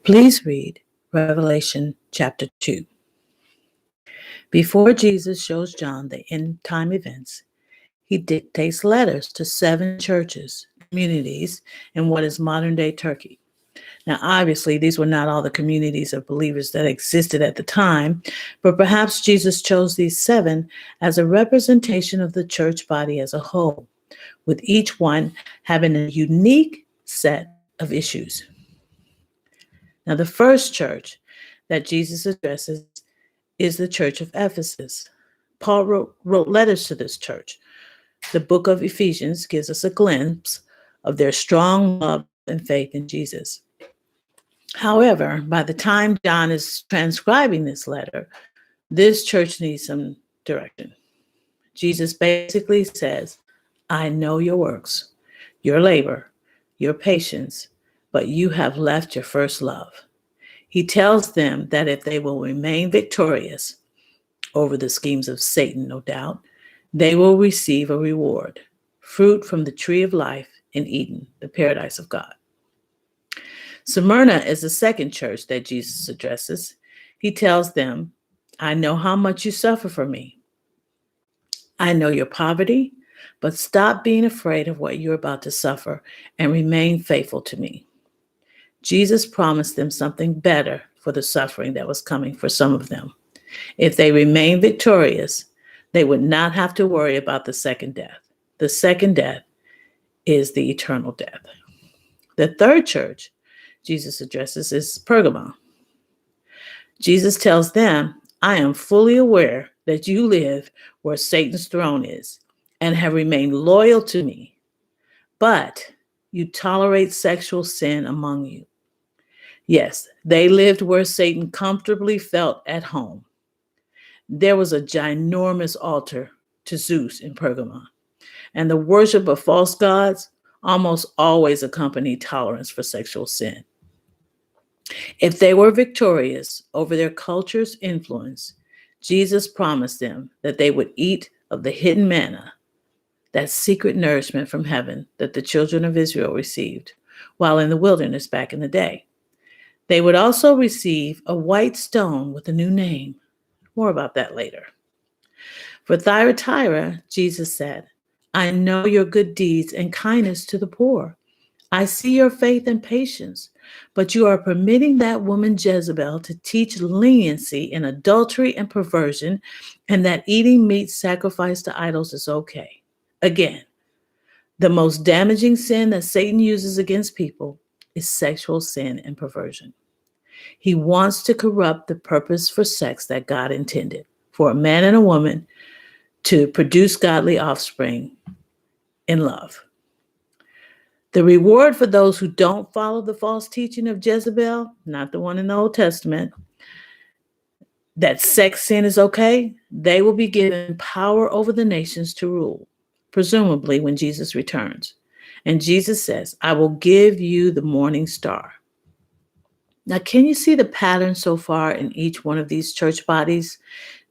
Please read Revelation chapter 2. Before Jesus shows John the end time events, he dictates letters to 7 churches, communities in what is modern day Turkey. Now, obviously, these were not all the communities of believers that existed at the time, but perhaps Jesus chose these 7 as a representation of the church body as a whole, with each one having a unique set of issues. Now, the first church that Jesus addresses is the church of Ephesus. Paul wrote letters to this church. The book of Ephesians gives us a glimpse of their strong love and faith in Jesus. However, by the time John is transcribing this letter, this church needs some direction. Jesus basically says, I know your works, your labor, your patience, but you have left your first love. He tells them that if they will remain victorious over the schemes of Satan, no doubt, they will receive a reward, fruit from the tree of life in Eden, the paradise of God. Smyrna is the second church that Jesus addresses. He tells them, I know how much you suffer for me. I know your poverty, but stop being afraid of what you're about to suffer and remain faithful to me. Jesus promised them something better for the suffering that was coming for some of them. If they remain victorious, they would not have to worry about the second death. The second death is the eternal death. The third church Jesus addresses is Pergamum. Jesus tells them, I am fully aware that you live where Satan's throne is and have remained loyal to me, but you tolerate sexual sin among you. Yes, they lived where Satan comfortably felt at home. There was a ginormous altar to Zeus in Pergamum, and the worship of false gods almost always accompanied tolerance for sexual sin. If they were victorious over their culture's influence, Jesus promised them that they would eat of the hidden manna, that secret nourishment from heaven that the children of Israel received while in the wilderness back in the day. They would also receive a white stone with a new name. More about that later. For Thyatira, Jesus said, I know your good deeds and kindness to the poor. I see your faith and patience, but you are permitting that woman Jezebel to teach leniency in adultery and perversion, and that eating meat sacrificed to idols is okay. Again, the most damaging sin that Satan uses against people is sexual sin and perversion. He wants to corrupt the purpose for sex that God intended, for a man and a woman to produce godly offspring in love. The reward for those who don't follow the false teaching of Jezebel, not the one in the Old Testament, that sex sin is okay, they will be given power over the nations to rule, presumably when Jesus returns. And Jesus says, I will give you the morning star. Now, can you see the pattern so far in each one of these church bodies?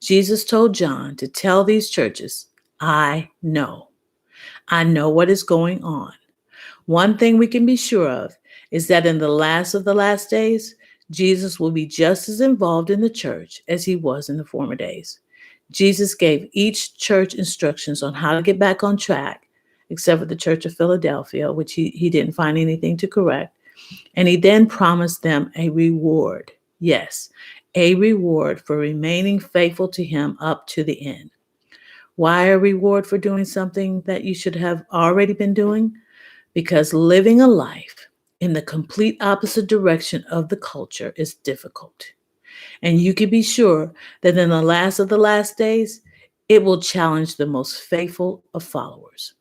Jesus told John to tell these churches, I know. I know what is going on. One thing we can be sure of is that in the last of the last days, Jesus will be just as involved in the church as he was in the former days. Jesus gave each church instructions on how to get back on track, except for the Church of Philadelphia, which he didn't find anything to correct. And he then promised them a reward. Yes, a reward for remaining faithful to him up to the end. Why a reward for doing something that you should have already been doing? Because living a life in the complete opposite direction of the culture is difficult. And you can be sure that in the last of the last days, it will challenge the most faithful of followers.